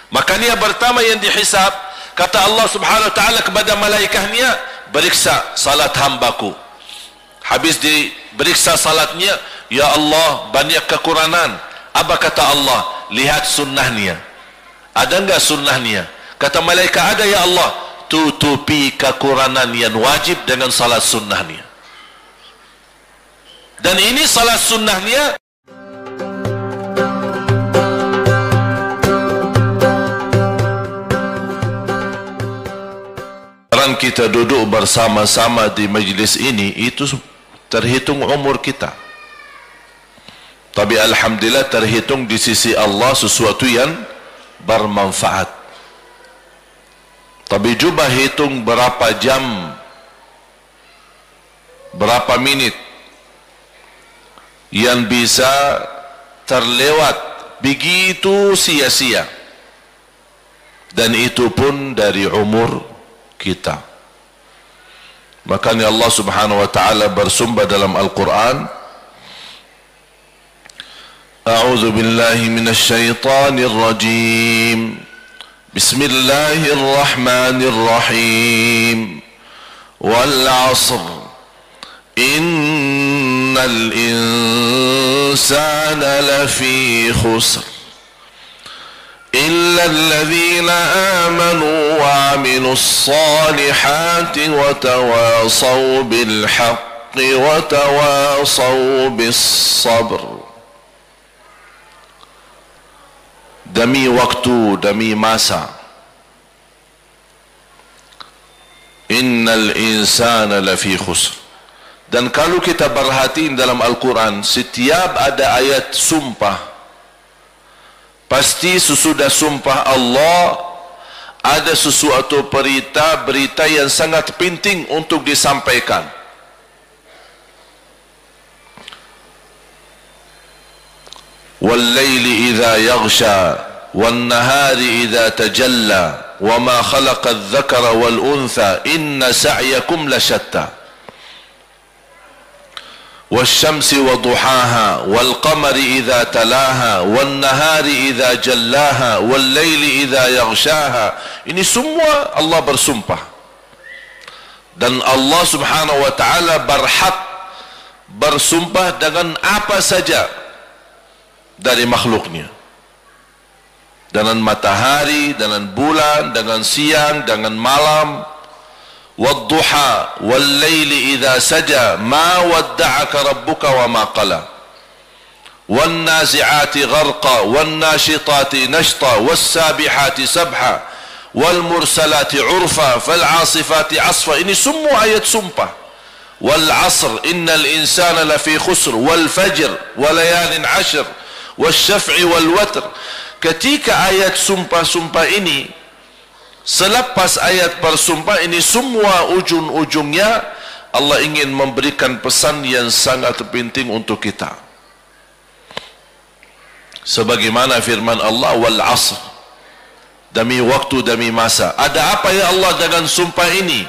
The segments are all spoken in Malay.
Makanya pertama yang dihisab, kata Allah subhanahu wa ta'ala kepada malaikatnya, beriksa salat hambaku. Habis diperiksa salatnya, ya Allah banyak kekurangan. Apa kata Allah? Lihat sunnahnya, ada enggak sunnahnya? Kata malaikat, ada ya Allah. Tutupi kekurangan yang wajib dengan salat sunnahnya. Dan ini salat sunnahnya. Sekarang kita duduk bersama-sama di majlis ini, itu terhitung umur kita. Tapi alhamdulillah terhitung di sisi Allah sesuatu yang bermanfaat. Tapi cuba hitung berapa jam, berapa minit yang bisa terlewat begitu sia-sia. Dan itu pun dari umur kita. Makanya Allah subhanahu wa ta'ala bersumpah dalam Al-Quran, A'udzu billahi minasy syaithanir rajim. Bismillahirrahmanirrahim. Wal 'ashr. Innal insana lafi khusr. Illa alladhina amanu wa 'amilus salihati wa tawasaw bil haqqi wa tawasaw bis sabr. Demi waktu, demi masa. Innal insana lafi khusr. Dan kalau kita perhatiin dalam Al-Quran, setiap ada ayat sumpah, pasti sesudah sumpah Allah ada sesuatu berita yang sangat penting untuk disampaikan. Wal-laili idza yaghsha wan-nahari idza tajalla wama khalaqa adh-dhakara wal-untha inna sa'yakum lashatta wasyamsi waduhaha wal-qamari idza talaha wan-nahari idza jallaha wal-laili idza yaghshaha. Ini semua Allah bersumpah. Dan Allah subhanahu wa ta'ala berhak bersumpah dengan apa saja dari makhluknya, dengan matahari, dengan bulan, dengan siang, dengan malam. Wadduha wal-laili idza saja ma wadda'aka rabbuka wa ma qala wan-nazi'ati gharqa wan-nashitati nashta was-sabihati sabha wal-mursalati 'urfa fal-'asifati 'asfa. Ini semua ayat sumpah. Wal 'asr innal insana lafi khusr wal fajr wa layalin 'ashr wasyaf'i wal watr. Ketika ayat sumpah-sumpah ini, selepas ayat bersumpah ini, semua ujung-ujungnya Allah ingin memberikan pesan yang sangat penting untuk kita. Sebagaimana firman Allah, wal 'asr, demi waktu, demi masa. Ada apa ya Allah dengan sumpah ini?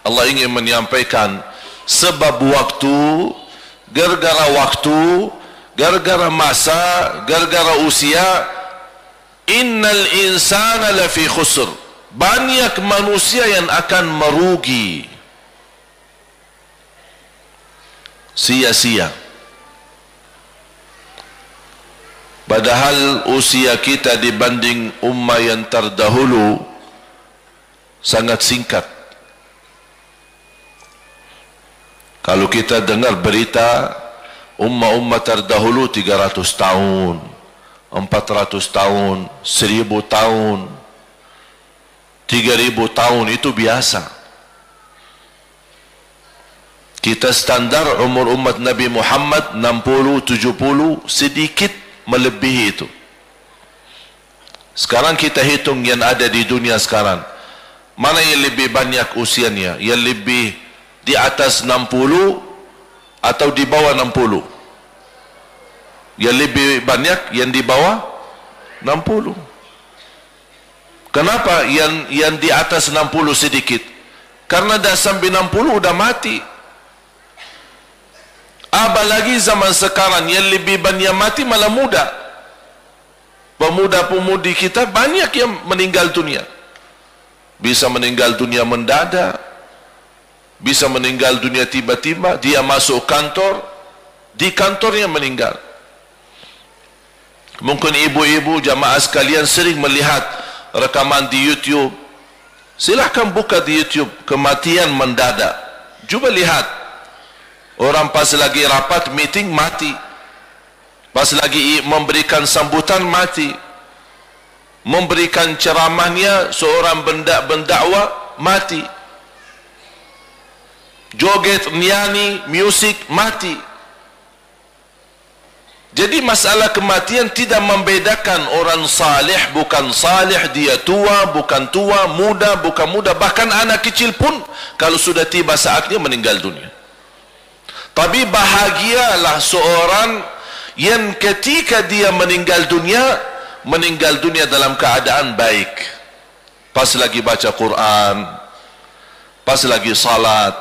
Allah ingin menyampaikan sebab waktu, gara-gara waktu, gara-gara masa, gara-gara usia, innal insana lafi khusr. Banyak manusia yang akan merugi, sia-sia. Padahal usia kita dibanding ummah yang terdahulu sangat singkat. Kalau kita dengar berita ummah-ummah terdahulu 300 tahun, 400 tahun, 1000 tahun, 3000 tahun, itu biasa. Kita standar umur umat Nabi Muhammad 60, 70, sedikit melebihi itu. Sekarang kita hitung yang ada di dunia sekarang, mana yang lebih banyak usianya? Yang lebih di atas 60 atau di bawah 60? Yang lebih banyak yang di bawah 60. Kenapa yang di atas 60 sedikit? Karena dah sampai 60 udah mati. Apalagi zaman sekarang yang lebih banyak mati malah muda. Pemuda-pemudi kita banyak yang meninggal dunia. Bisa meninggal dunia mendadak, bisa meninggal dunia tiba-tiba. Dia masuk kantor, di kantornya meninggal. Mungkin ibu-ibu jamaah sekalian sering melihat rekaman di YouTube. Silahkan buka di YouTube, kematian mendadak. Cuba lihat, orang pas lagi rapat meeting mati, pas lagi memberikan sambutan mati, memberikan ceramahnya seorang bendakwa mati, joget, nyanyi, musik mati. Jadi masalah kematian tidak membedakan orang salih bukan salih, dia tua bukan tua, muda bukan muda, bahkan anak kecil pun kalau sudah tiba saatnya meninggal dunia. Tapi bahagialah seorang yang ketika dia meninggal dunia dalam keadaan baik. Pas lagi baca Quran, pas lagi salat,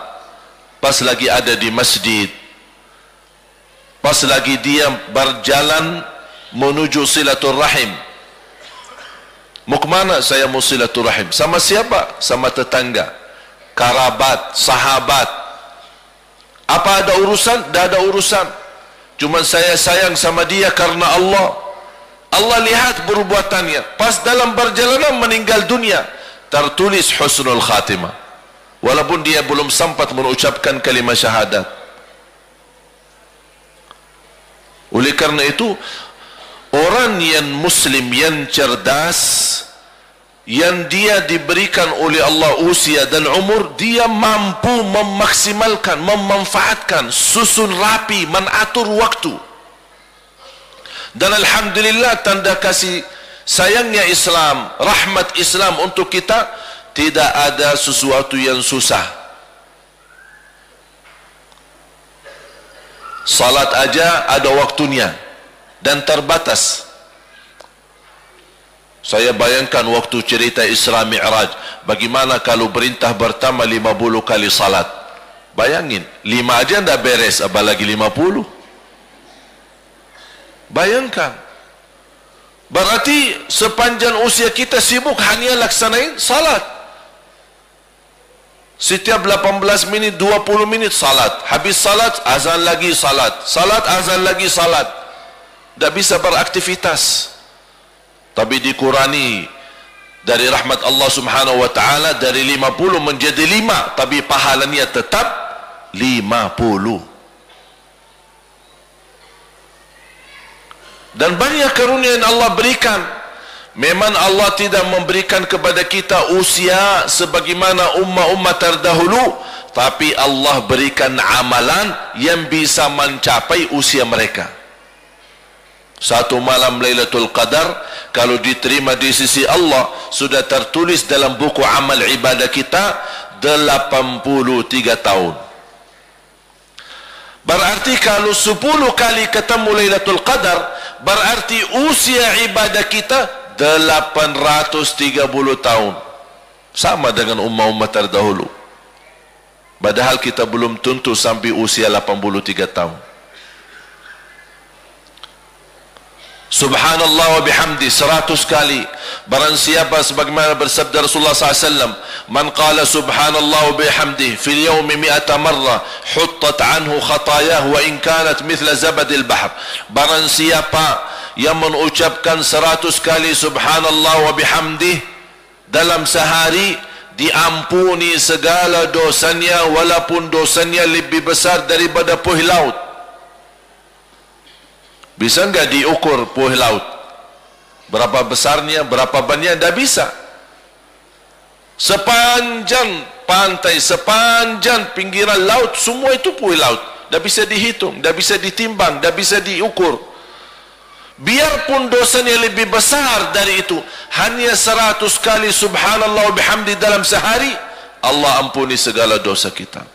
pas lagi ada di masjid, pas lagi dia berjalan menuju silaturrahim. Mau kemana saya mau silaturrahim? Sama siapa? Sama tetangga, kerabat, sahabat. Apa ada urusan? Tidak ada urusan. Cuma saya sayang sama dia karena Allah. Allah lihat perbuatannya. Pas dalam perjalanan meninggal dunia, tertulis husnul khatimah. Walaupun dia belum sempat mengucapkan kalimat syahadat. Oleh karena itu, orang yang muslim, yang cerdas, yang dia diberikan oleh Allah usia dan umur, dia mampu memaksimalkan, memanfaatkan, susun rapi, menatur waktu. Dan alhamdulillah, tanda kasih sayangnya Islam, rahmat Islam untuk kita, tidak ada sesuatu yang susah. Salat aja ada waktunya dan terbatas. Saya bayangkan waktu cerita Isra Mi'raj, bagaimana kalau perintah pertama 50 kali salat. Bayangin, 5 aja tidak beres, apalagi 50. Bayangkan. Berarti sepanjang usia kita sibuk hanya laksanain salat. Setiap 18 minit, 20 minit salat. Habis salat, azan lagi salat. Salat, azan lagi salat. Tak bisa beraktivitas. Tapi dikurangi dari rahmat Allah subhanahu wa ta'ala, dari 50 menjadi 5. Tapi pahalanya tetap 50. Dan banyak karunia yang Allah berikan. Memang Allah tidak memberikan kepada kita usia sebagaimana umat-umat terdahulu, tapi Allah berikan amalan yang bisa mencapai usia mereka. Satu malam Lailatul Qadar, kalau diterima di sisi Allah, sudah tertulis dalam buku amal ibadah kita 83 tahun. Berarti kalau 10 kali ketemu Lailatul Qadar, berarti usia ibadah kita 830 tahun. Sama dengan umat-umat terdahulu. Padahal kita belum tentu sampai usia 83 tahun. Subhanallah wa bihamdi 100 kali. Barang siapa sebagaimana bersabda Rasulullah SAW, man qala subhanallah wa bihamdi fil yawmi 100 marrah huttat anhu khatayah wa in kanat mithla zabadil bahr. Barang siapa yang mengucapkan 100 kali subhanallah wa bihamdih dalam sehari, diampuni segala dosanya walaupun dosanya lebih besar daripada puih laut. Bisa enggak diukur puih laut? Berapa besarnya, berapa banyak? Tidak bisa. Sepanjang pantai, sepanjang pinggiran laut, semua itu puih laut. Tidak bisa dihitung, tidak bisa ditimbang, tidak bisa diukur. Biarpun dosanya lebih besar dari itu, hanya 100 kali subhanallah wa bihamdi dalam sehari, Allah ampuni segala dosa kita.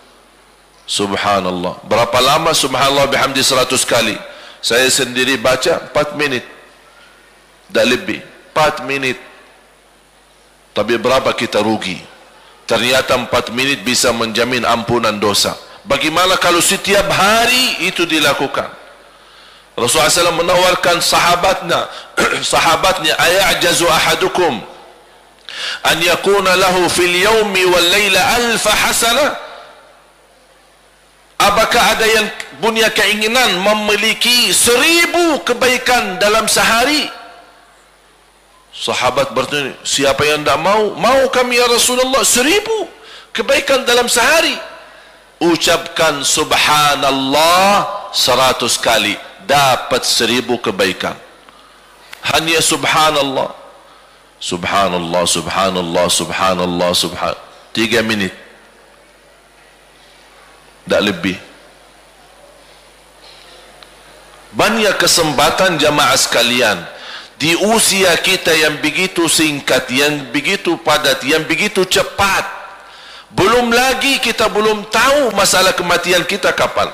Subhanallah. Berapa lama subhanallah wa bihamdi 100 kali? Saya sendiri baca 4 minit. Tak lebih 4 minit. Tapi berapa kita rugi? Ternyata 4 minit bisa menjamin ampunan dosa. Bagaimana kalau setiap hari itu dilakukan? Rasulullah SAW menawarkan sahabatnya, ayajazu ahadukum an yakuna lahu fil yawmi wal layla alfa hasanah. Apakah ada yang punya keinginan memiliki 1000 kebaikan dalam sehari? Sahabat bertanya, siapa yang tidak mau? Mau kami ya Rasulullah, 1000 kebaikan dalam sehari. Ucapkan subhanallah 100 kali, dapat 1000 kebaikan. Hanya subhanallah, subhanallah, subhanallah, subhanallah, subhanallah, 3 minit, tak lebih. Banyak kesempatan jamaah sekalian, di usia kita yang begitu singkat, yang begitu padat, yang begitu cepat, belum lagi kita belum tahu masalah kematian kita kapan.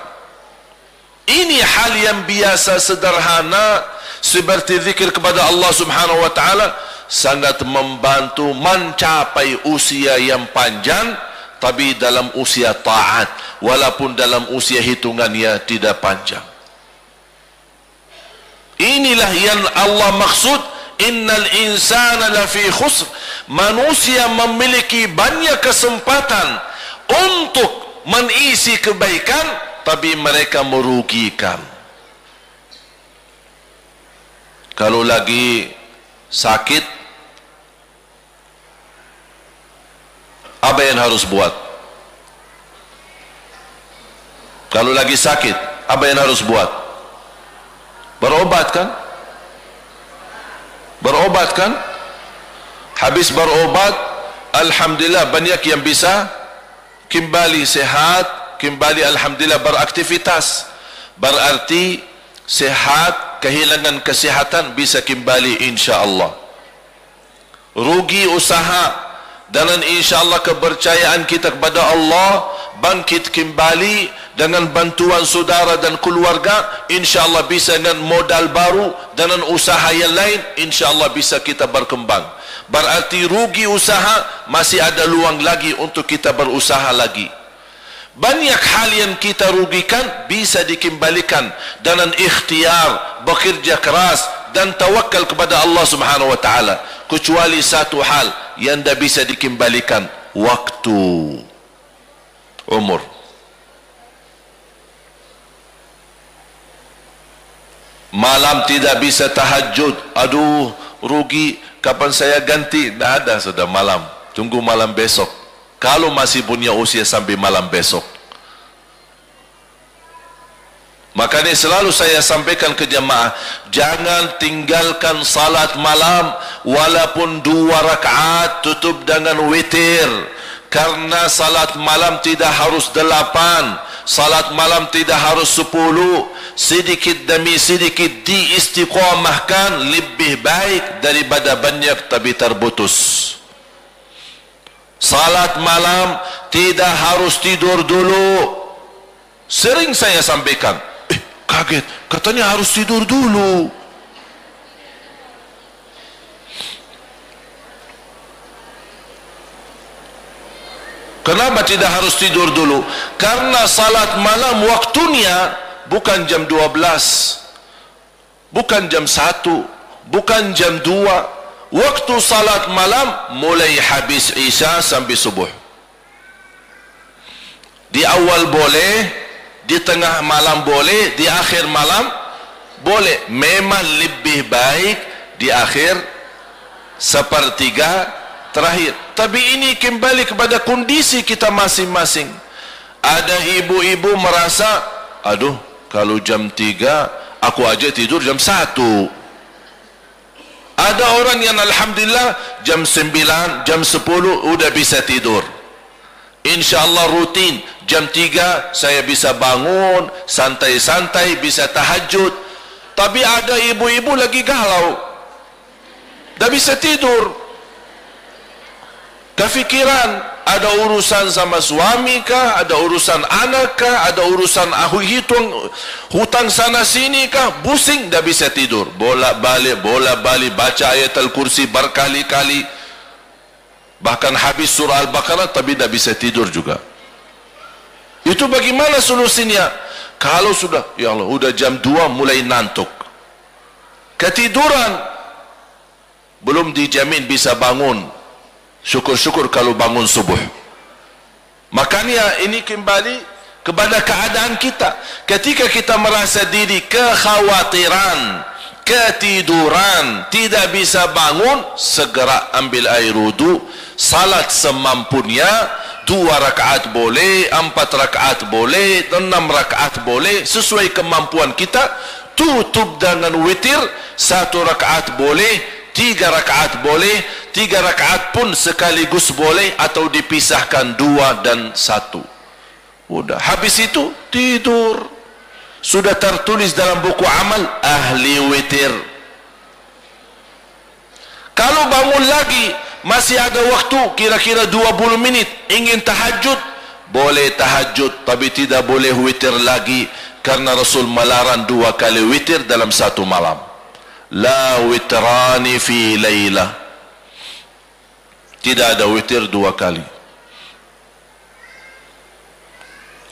Ini hal yang biasa sederhana seperti zikir kepada Allah Subhanahu wa taala sangat membantu mencapai usia yang panjang, tapi dalam usia taat, walaupun dalam usia hitungannya tidak panjang. Inilah yang Allah maksud, innal insana lafi khusr. Manusia memiliki banyak kesempatan untuk mengisi kebaikan, tapi mereka merugikan. Kalau lagi sakit, apa yang harus buat? Kalau lagi sakit, apa yang harus buat? Berobat kan? Berobat kan? Habis berobat, alhamdulillah banyak yang bisa kembali sehat, kembali alhamdulillah beraktivitas. Berarti sehat, kehilangan kesehatan bisa kembali insya-Allah. Rugi usaha dan insya-Allah kepercayaan kita kepada Allah bangkit kembali dengan bantuan saudara dan keluarga, insya-Allah bisa dengan modal baru, dengan usaha yang lain, insya-Allah bisa kita berkembang. Berarti rugi usaha, masih ada luang lagi untuk kita berusaha lagi. Banyak hal yang kita rugikan bisa dikembalikan dengan ikhtiar, bekerja keras dan tawakal kepada Allah Subhanahu wa taala. Kecuali satu hal yang tidak bisa dikembalikan, waktu, umur. Malam tidak bisa tahajud, aduh rugi, kapan saya ganti? Tidak ada, sudah malam, tunggu malam besok. Kalau masih punya usia sampai malam besok. Makanya selalu saya sampaikan ke jemaah, jangan tinggalkan salat malam walaupun 2 rakaat, tutup dengan witir. Karena salat malam tidak harus 8, salat malam tidak harus 10. Sedikit demi sedikit diistiqamahkan lebih baik daripada banyak tapi terputus. Salat malam tidak harus tidur dulu. Sering saya sampaikan, kaget, katanya harus tidur dulu. Kenapa tidak harus tidur dulu? Karena salat malam waktunya bukan jam 12, bukan jam 1, bukan jam 2. Waktu salat malam mulai habis isya sampai subuh. Di awal boleh, di tengah malam boleh, di akhir malam boleh. Memang lebih baik di akhir sepertiga terakhir. Tapi ini kembali kepada kondisi kita masing-masing. Ada ibu-ibu merasa, aduh kalau jam 3 aku aja tidur jam 1. Ada orang yang alhamdulillah jam 9, jam 10 udah bisa tidur. InsyaAllah rutin jam 3 saya bisa bangun santai-santai, bisa tahajud. Tapi ada ibu-ibu lagi galau, tak bisa tidur. Kefikiran, ada urusan sama suami kah, ada urusan anak kah, ada urusan hutang sana sini kah, pusing, tak bisa tidur. Bolak-balik baca ayat Al-Kursi berkali-kali, bahkan habis surah Al-Baqarah tapi tak bisa tidur juga. Itu bagaimana solusinya? Kalau sudah, ya Allah, sudah jam 2 mulai nantuk, ketiduran, belum dijamin bisa bangun. Syukur-syukur kalau bangun subuh. Makanya ini kembali kepada keadaan kita. Ketika kita merasa diri kekhawatiran, ketiduran, tidak bisa bangun, segera ambil air wudu, salat semampunya. 2 rakaat boleh, 4 rakaat boleh, 6 rakaat boleh, sesuai kemampuan kita. Tutup dengan witir, 1 rakaat boleh, 3 rakaat boleh, 3 rakaat pun sekaligus boleh, atau dipisahkan 2 dan 1. Udah, habis itu tidur. Sudah tertulis dalam buku amal ahli witir. Kalau bangun lagi masih ada waktu kira-kira 20 menit, ingin tahajud, boleh tahajud, tapi tidak boleh witir lagi, karena Rasul melarang 2 kali witir dalam 1 malam. La witrani fi layla. Tidak ada witir 2 kali.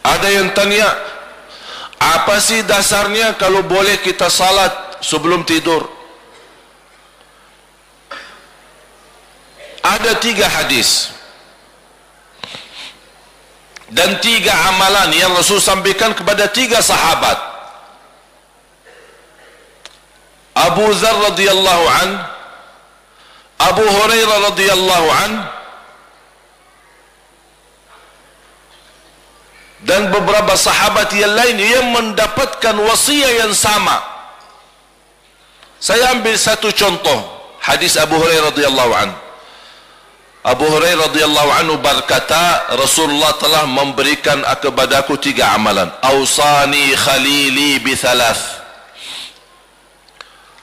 Ada yang tanya, apa sih dasarnya kalau boleh kita salat sebelum tidur? Ada 3 hadis dan 3 amalan yang Rasul sampaikan kepada 3 sahabat. Abu Dzar radhiyallahu an, Abu Hurairah radhiyallahu an, dan beberapa sahabat yang lain yang mendapatkan wasiat yang sama. Saya ambil satu contoh hadis Abu Hurairah radhiyallahu an. Abu Hurairah radhiyallahu anhu berkata, Rasulullah telah memberikan kepadaku 3 amalan. Ausani khalili bi 3.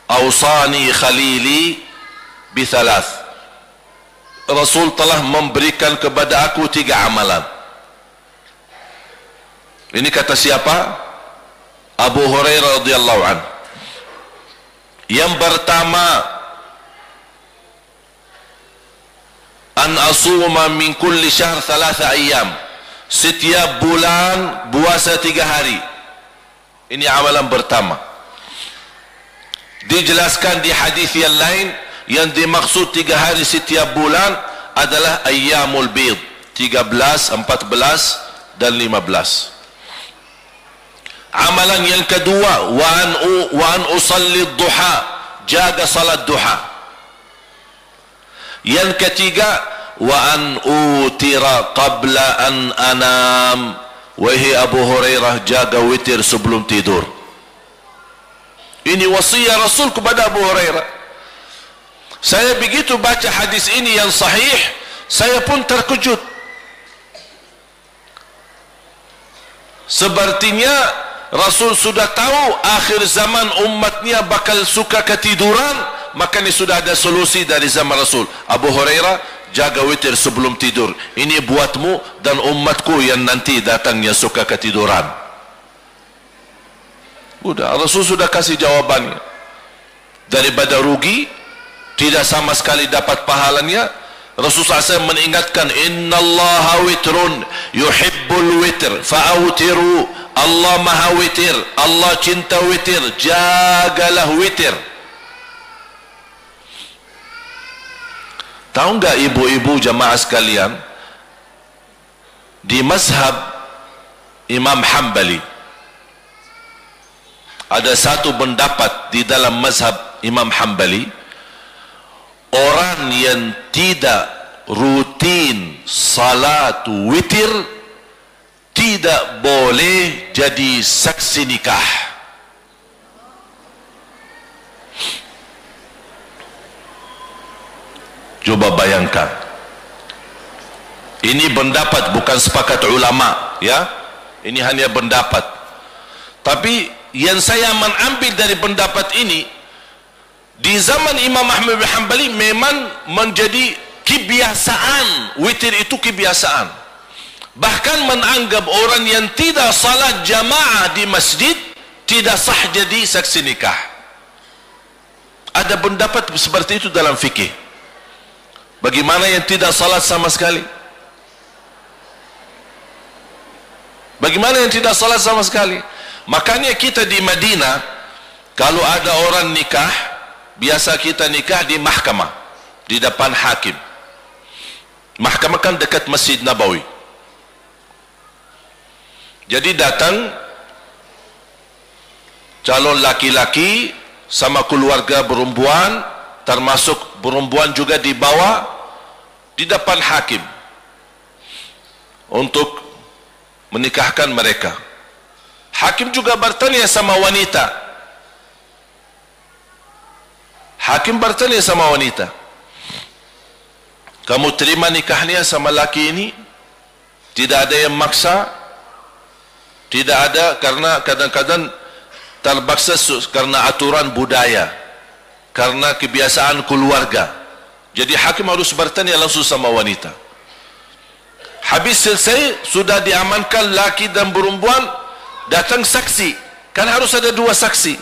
Ausani khalili bi 3. Rasul telah memberikan kepada aku 3 amalan. Ini kata siapa? Abu Hurairah radhiyallahu anhu. Yang pertama, an asuma min kulli syahr 3 ayyam. Setiap bulan puasa 3 hari. Ini amalan pertama. Dijelaskan di hadis yang lain, yang dimaksud 3 hari setiap bulan adalah ayyamul bid, 13, 14 dan 15. Amalan yang kedua, wa an usalli duha, jaga salat duha. Yang ketiga, wa an utira qabla an anam. Wahai Abu Hurairah, jaga witir sebelum tidur. Ini wasiat Rasul kepada Abu Hurairah. Saya begitu baca hadis ini yang sahih, saya pun terkejut. Sepertinya Rasul sudah tahu akhir zaman umatnya bakal suka ketiduran, makanya sudah ada solusi dari zaman Rasul. Abu Hurairah, jaga witir sebelum tidur. Ini buatmu dan umatku yang nanti datangnya suka ketiduran. Udah, Rasul sudah kasih jawabannya. Daripada rugi, tidak sama sekali dapat pahalanya, Rasul SAW mengingatkan, innallaha witrun yuhibbul witr fa'awtiru. Allah maha witir, Allah cinta witir, jagalah witir. Tahu enggak ibu-ibu jamaah sekalian, di mazhab Imam Hanbali ada satu pendapat di dalam mazhab Imam Hanbali, orang yang tidak rutin salat witir tidak boleh jadi saksi nikah. Coba bayangkan, ini pendapat, bukan sepakat ulama, ya. Ini hanya pendapat. Tapi yang saya mengambil dari pendapat ini, di zaman Imam Ahmad bin Hanbali memang menjadi kebiasaan, witir itu kebiasaan. Bahkan menganggap orang yang tidak salat jamaah di masjid tidak sah jadi saksi nikah. Ada pendapat seperti itu dalam fikih. Bagaimana yang tidak salat sama sekali? Bagaimana yang tidak salat sama sekali? Makanya kita di Madinah, kalau ada orang nikah, biasa kita nikah di mahkamah, di depan hakim. Mahkamah kan dekat Masjid Nabawi. Jadi datang calon laki-laki sama keluarga perempuan, termasuk perempuan juga dibawa di depan hakim untuk menikahkan mereka. Hakim juga bertanya sama wanita. Hakim bertanya sama wanita, kamu terima nikahnya sama laki ini? Tidak ada yang maksa? Tidak ada, karena kadang-kadang terpaksa karena aturan budaya, karena kebiasaan keluarga. Jadi hakim harus bertanya langsung sama wanita. Habis selesai, sudah diamankan laki dan perempuan, datang saksi. Kan harus ada dua saksi.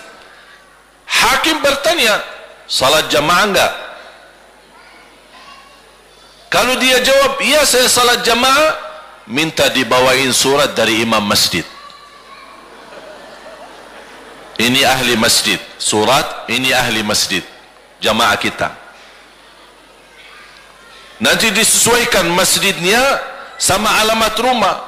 Hakim bertanya, salat jamaah enggak? Kalau dia jawab, iya saya salat jamaah, minta dibawain surat dari imam masjid. Ini ahli masjid, surat ini ahli masjid, jamaah kita. Nanti disesuaikan masjidnya sama alamat rumah.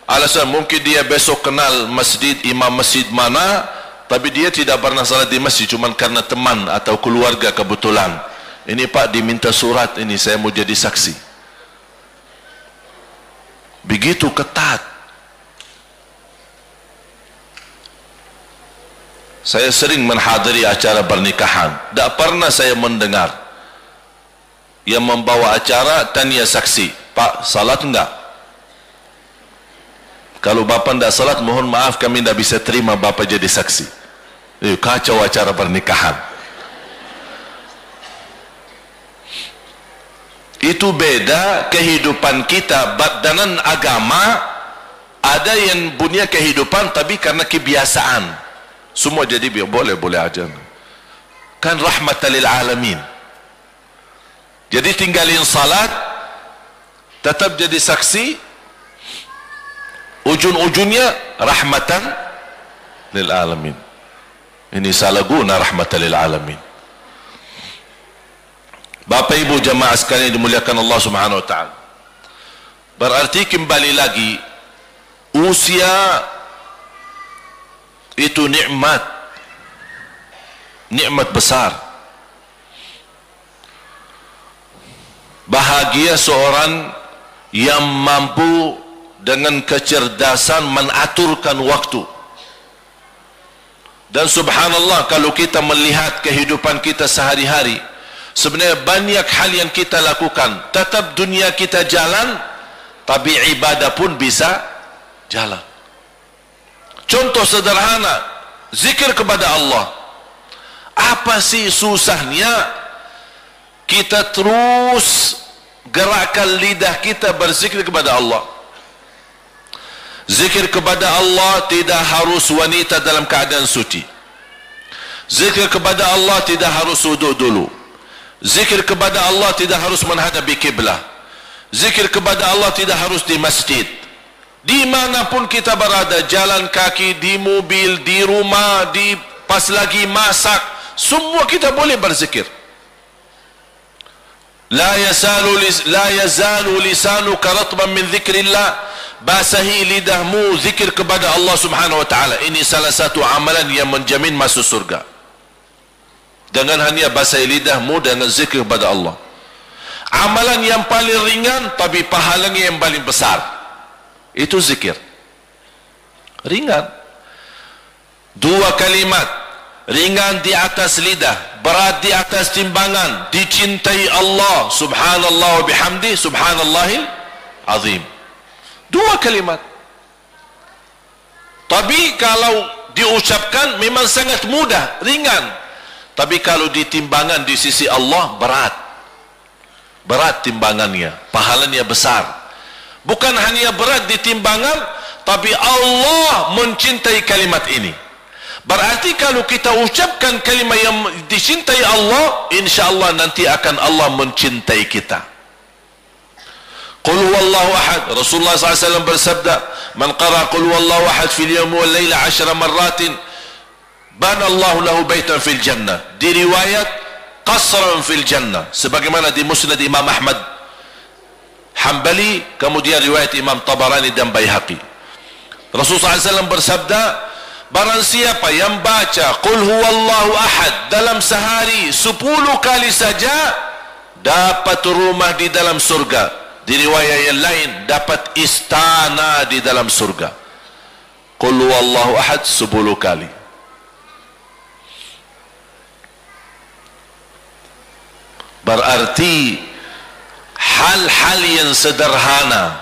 Alasan mungkin dia besok kenal masjid, imam masjid mana, tapi dia tidak pernah salat di masjid, cuma karena teman atau keluarga kebetulan. Ini Pak diminta surat ini, saya mau jadi saksi. Begitu ketat. Saya sering menghadiri acara pernikahan, tak pernah saya mendengar yang membawa acara tanya saksi, Pak salat enggak? Kalau Bapak tidak salat, mohon maaf kami tidak bisa terima Bapak jadi saksi. Kacau acara pernikahan. Itu beda kehidupan kita. Dalam agama ada yang punya kehidupan tapi karena kebiasaan. Semua jadi boleh aja. Kan rahmatan lil alamin. Jadi tinggalin salat, tetap jadi saksi, ujung-ujungnya rahmatan lil alamin. Ini salah guna rahmatan lil alamin. Bapak ibu jamaah sekalian dimuliakan Allah Subhanahu wa taala. Berarti kembali lagi, usia itu nikmat besar. Bahagia seorang yang mampu dengan kecerdasan mengaturkan waktu. Dan subhanallah, kalau kita melihat kehidupan kita sehari-hari, sebenarnya banyak hal yang kita lakukan, tetap dunia kita jalan, tapi ibadah pun bisa jalan. Contoh sederhana, zikir kepada Allah. Apa sih susahnya kita terus gerakkan lidah kita berzikir kepada Allah? Zikir kepada Allah tidak harus wanita dalam keadaan suci. Zikir kepada Allah tidak harus wuduk dulu. Zikir kepada Allah tidak harus menghadapi kiblah. Zikir kepada Allah tidak harus di masjid. Dimanapun kita berada, jalan kaki, di mobil, di rumah, di pas lagi masak, semua kita boleh berzikir. La yazalu lisanuka ratban min dzikrillah. Basahi lidahmu zikir kepada Allah Subhanahu wa taala. Ini salah satu amalan yang menjamin masuk surga. Dengan hanya basahi lidahmu dengan zikir kepada Allah. Amalan yang paling ringan tapi pahalanya yang paling besar. Itu zikir ringan, dua kalimat, ringan di atas lidah, berat di atas timbangan, dicintai Allah, subhanallah wa bihamdi, subhanallahil azim. Dua kalimat, tapi kalau diucapkan memang sangat mudah, ringan, tapi kalau di timbangan di sisi Allah berat timbangannya, pahalanya besar. Bukan hanya berat di timbangan, tapi Allah mencintai kalimat ini. Berarti kalau kita ucapkan kalimat yang dicintai Allah, insya Allah nanti akan Allah mencintai kita. Qul huwallahu ahad. Rasulullah SAW bersabda, man qara qul huwallahu ahad fil yawmi wal laila 10 marratin bana Allah lahu baitan fil jannah. Di riwayat qasran fil jannah, sebagaimana di Musnad Imam Ahmad Hanbali, kemudian riwayat Imam Tabarani dan Baihaqi. Rasulullah SAW bersabda, barang siapa yang baca qul huwallahu ahad dalam sehari 10 kali saja, dapat rumah di dalam surga. Di riwayat yang lain, dapat istana di dalam surga. Qul huwallahu ahad 10 kali. Berarti hal-hal yang sederhana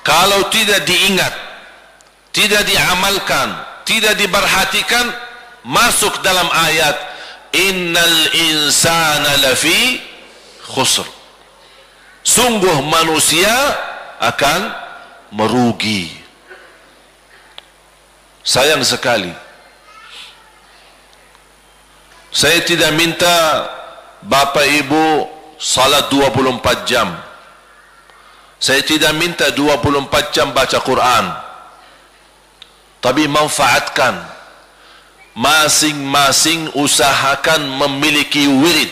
kalau tidak diingat, tidak diamalkan, tidak diperhatikan, masuk dalam ayat innal insana lafi khusr. Sungguh manusia akan merugi. Sayang sekali, saya tidak minta Bapak Ibu salat 24 jam. Saya tidak minta 24 jam baca Quran. Tapi manfaatkan. Masing-masing usahakan memiliki wirid.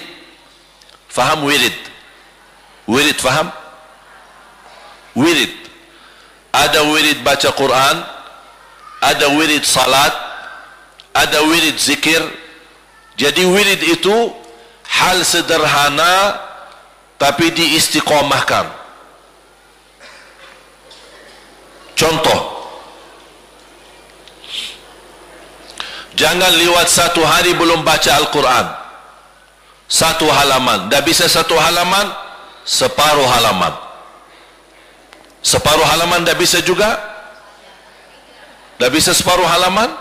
Faham wirid? Wirid faham? Wirid. Ada wirid baca Quran, ada wirid salat, ada wirid zikir. Jadi wirid itu hal sederhana tapi diistiqomahkan. Contoh, jangan lewat 1 hari belum baca Al-Quran. 1 halaman. Dah bisa 1 halaman, separuh halaman. Separuh halaman dah bisa juga? Dah bisa separuh halaman?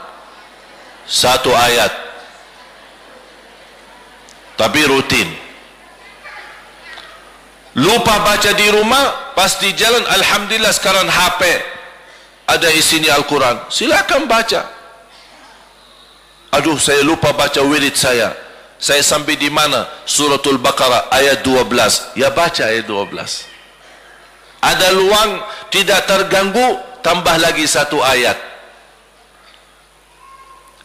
1 ayat. Tapi rutin. Lupa baca di rumah, pas di jalan, alhamdulillah sekarang HP ada isinya Al-Quran, silakan baca. Aduh, saya lupa baca wirid saya sampai di mana? Suratul Baqarah ayat 12. Ya baca ayat 12. Ada luang, tidak terganggu, tambah lagi 1 ayat.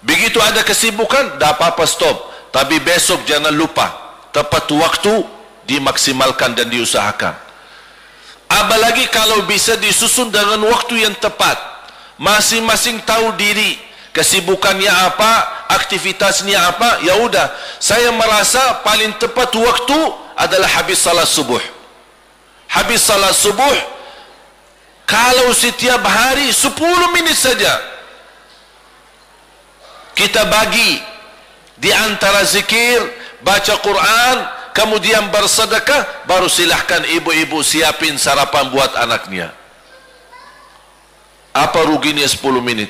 Begitu ada kesibukan, dah apa-apa stop. Tapi besok jangan lupa, tepat waktu dimaksimalkan dan diusahakan. Apalagi kalau bisa disusun dengan waktu yang tepat. Masing-masing tahu diri, kesibukannya apa, aktivitasnya apa. Ya udah, saya merasa paling tepat waktu adalah habis salat subuh. Habis salat subuh, kalau setiap hari 10 minit saja kita bagi di antara zikir, baca Quran, kemudian bersedekah, baru silahkan ibu-ibu siapin sarapan buat anaknya. Apa ruginya 10 menit?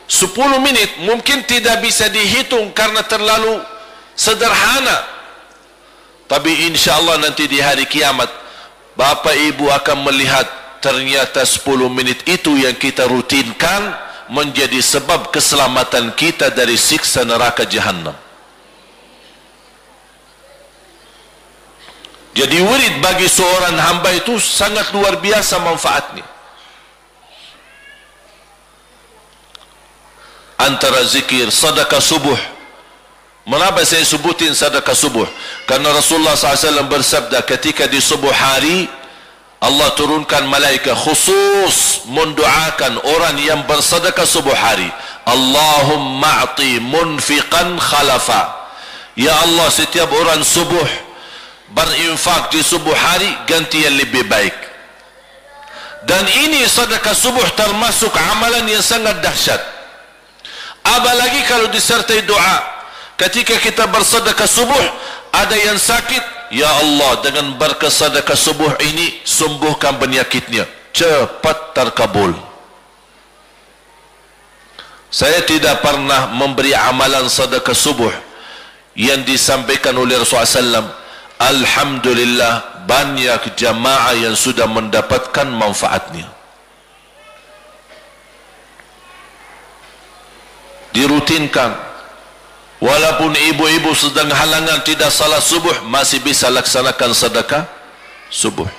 10 menit mungkin tidak bisa dihitung karena terlalu sederhana. Tapi insya Allah nanti di hari kiamat, Bapak Ibu akan melihat ternyata 10 menit itu yang kita rutinkan menjadi sebab keselamatan kita dari siksa neraka Jahannam. Jadi wirid bagi seorang hamba itu sangat luar biasa manfaatnya. Antara zikir, sedekah subuh. Mengapa saya sebutin sedekah subuh? Karena Rasulullah SAW bersabda, ketika di subuh hari Allah turunkan malaikat khusus mendoakan orang yang bersedekah subuh hari. Allahumma a'ti munfiqan khalafa. Ya Allah, setiap orang subuh berinfak di subuh hari, ganti yang lebih baik. Dan ini sedekah subuh termasuk amalan yang sangat dahsyat. Apalagi kalau disertai doa. Ketika kita bersedekah subuh, ada yang sakit, ya Allah, dengan berkat sedekah subuh ini sembuhkan penyakitnya, cepat terkabul. Saya tidak pernah memberi amalan sedekah subuh yang disampaikan oleh Rasulullah SAW. Alhamdulillah, banyak jamaah yang sudah mendapatkan manfaatnya. Dirutinkan. Walaupun ibu-ibu sedang halangan tidak salat subuh, masih bisa laksanakan sedekah subuh.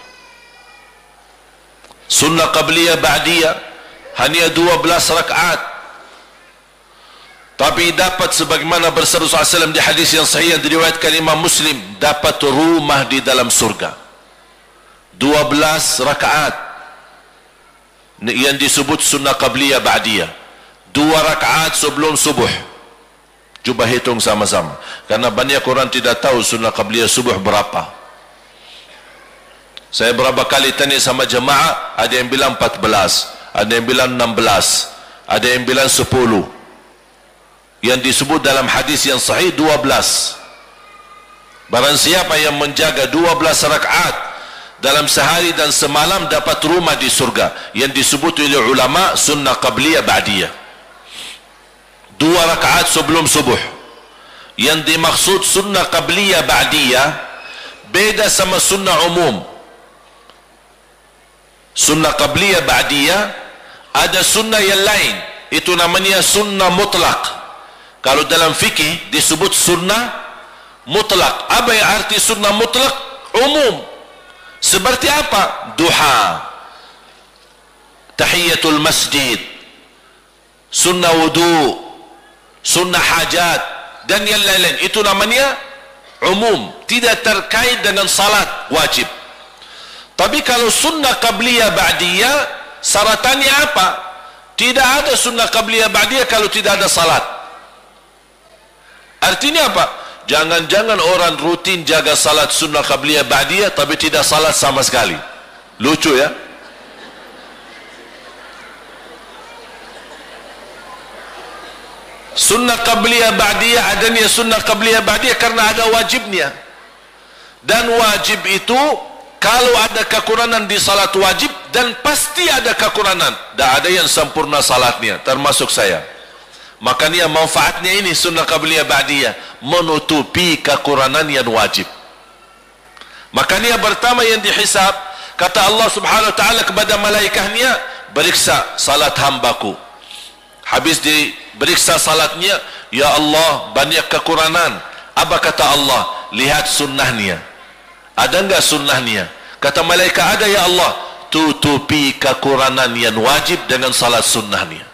Sunnah qabliyah ba'diyah hanya 12 rakaat. Tapi dapat sebagaimana bersabda Rasulullah SAW di hadis yang sahih yang diriwayatkan Imam Muslim, dapat rumah di dalam surga. 12 rakaat yang disebut sunnah qabliyah ba'diyah. 2 rakaat sebelum subuh. Cuba hitung sama-sama, karena banyak orang tidak tahu sunnah qabliyah subuh berapa. Saya berapa kali tanya sama jemaah, ada yang bilang 14, ada yang bilang 16, ada yang bilang 10. Yang disebut dalam hadis yang sahih 12. Barang siapa yang menjaga 12 rakaat dalam sehari dan semalam dapat rumah di surga, yang disebut oleh ulama sunnah qabliyah ba'diyah. 2 rakaat sebelum subuh. Yang dimaksud sunnah qabliyah ba'diyah beda sama sunnah umum. Sunnah qabliyah ba'diyah ada sunnah yang lain, itu namanya sunnah mutlak. Kalau dalam fikih disebut sunnah mutlak. Apa yang arti sunnah mutlak? Umum. Seperti apa? Duha, tahiyatul masjid, sunnah wudu, sunnah hajat dan yang lain-lain. Itu namanya umum, tidak terkait dengan salat wajib. Tapi kalau sunnah qabliyah ba'diyah, syaratannya apa? Tidak ada sunnah qabliyah ba'diyah kalau tidak ada salat. Artinya apa? Jangan-jangan orang rutin jaga salat sunnah qabliyah ba'diyah tapi tidak salat sama sekali. Lucu ya? Sunnah qabliyah ba'diyah adanya sunnah qabliyah ba'diyah karena ada wajibnya. Dan wajib itu kalau ada kekurangan di salat wajib, dan pasti ada kekurangan, tak ada yang sempurna salatnya, termasuk saya. Makanya manfaatnya ini sunnah qabliyah ba'diyah, menutupi kekurangan yang wajib. Makanya pertama yang dihisab, kata Allah subhanahu wa ta'ala kepada malaikahnya, periksa salat hambaku. Habis diperiksa salatnya, ya Allah banyak kekurangan. Apa kata Allah? Lihat sunnahnya, ada enggak sunnahnya? Kata malaikat, ada ya Allah. Tutupi kekurangan yang wajib dengan salat sunnahnya.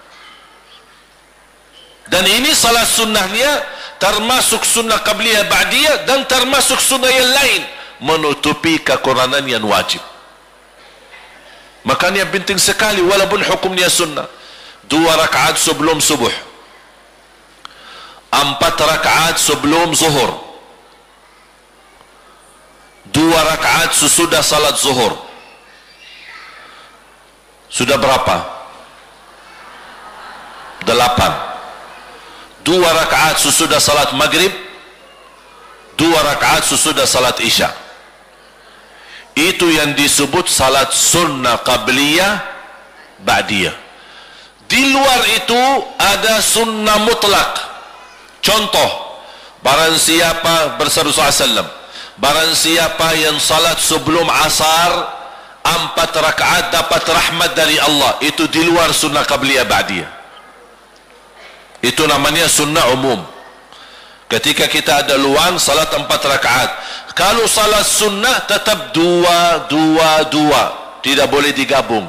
Dan ini salat sunnahnya termasuk sunnah qabliyah ba'diyah dan termasuk sunnah yang lain, menutupi kekurangan yang wajib. Makanya penting sekali walaupun hukumnya sunnah. 2 rakaat sebelum subuh, 4 rakaat sebelum zuhur, 2 rakaat sesudah salat zuhur. Sudah berapa? 8. 2 rakaat sesudah salat maghrib, 2 rakaat sesudah salat isya. Itu yang disebut salat sunnah qabliyah ba'diyah. Di luar itu ada sunnah mutlak. Contoh, barang siapa bersabda SAW, barang siapa yang salat sebelum asar 4 rakaat dapat rahmat dari Allah, itu di luar sunnah qabliyah ba'diyah. Itu namanya sunnah umum. Ketika kita ada luang salat 4 rakaat, kalau salat sunnah tetap 2, 2, 2, tidak boleh digabung.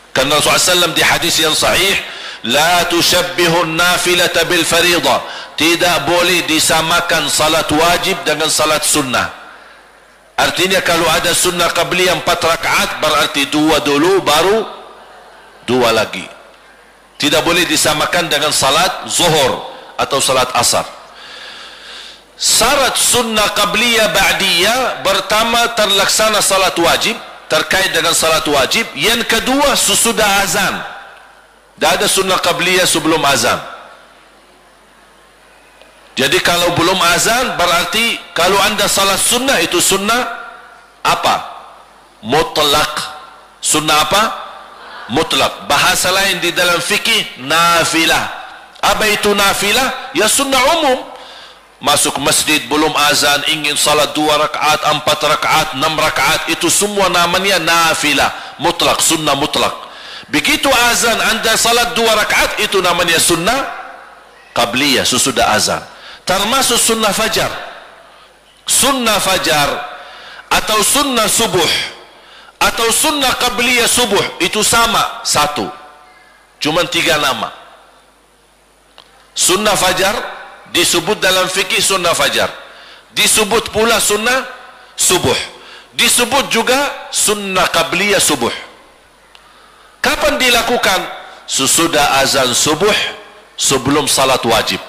Karena Rasulullah SAW di hadis yang sahih, la tushabbihu nafilata bil faridah, tidak boleh disamakan salat wajib dengan salat sunnah. Artinya kalau ada sunnah qabliyah 4 rakaat, berarti 2 dulu baru 2 lagi. Tidak boleh disamakan dengan salat zuhur atau salat asar. Syarat sunnah qabliyah ba'diyah, pertama terlaksana salat wajib, terkait dengan salat wajib. Yang kedua sesudah azan. Tak ada sunnah qabliyah sebelum azan. Jadi kalau belum azan, berarti kalau anda salat sunnah, itu sunnah apa? Mutlak. Sunnah apa? Mutlak. Bahasa lain di dalam fikih, nafilah. Apa itu nafilah? Ya sunnah umum. Masuk masjid belum azan, ingin salat 2 rakaat, 4 rakaat, 6 rakaat, itu semua namanya nafilah mutlak, sunnah mutlak. Begitu azan anda salat 2 rakaat, itu namanya sunnah qabliyah sesudah azan. Termasuk sunnah fajar. Sunnah fajar atau sunnah subuh atau sunnah qabliyah subuh, itu sama, satu, cuma 3 nama. Sunnah fajar disebut dalam fikih sunnah fajar, disebut pula sunnah subuh, disebut juga sunnah qabliyah subuh. Kapan dilakukan? Sesudah azan subuh, sebelum salat wajib.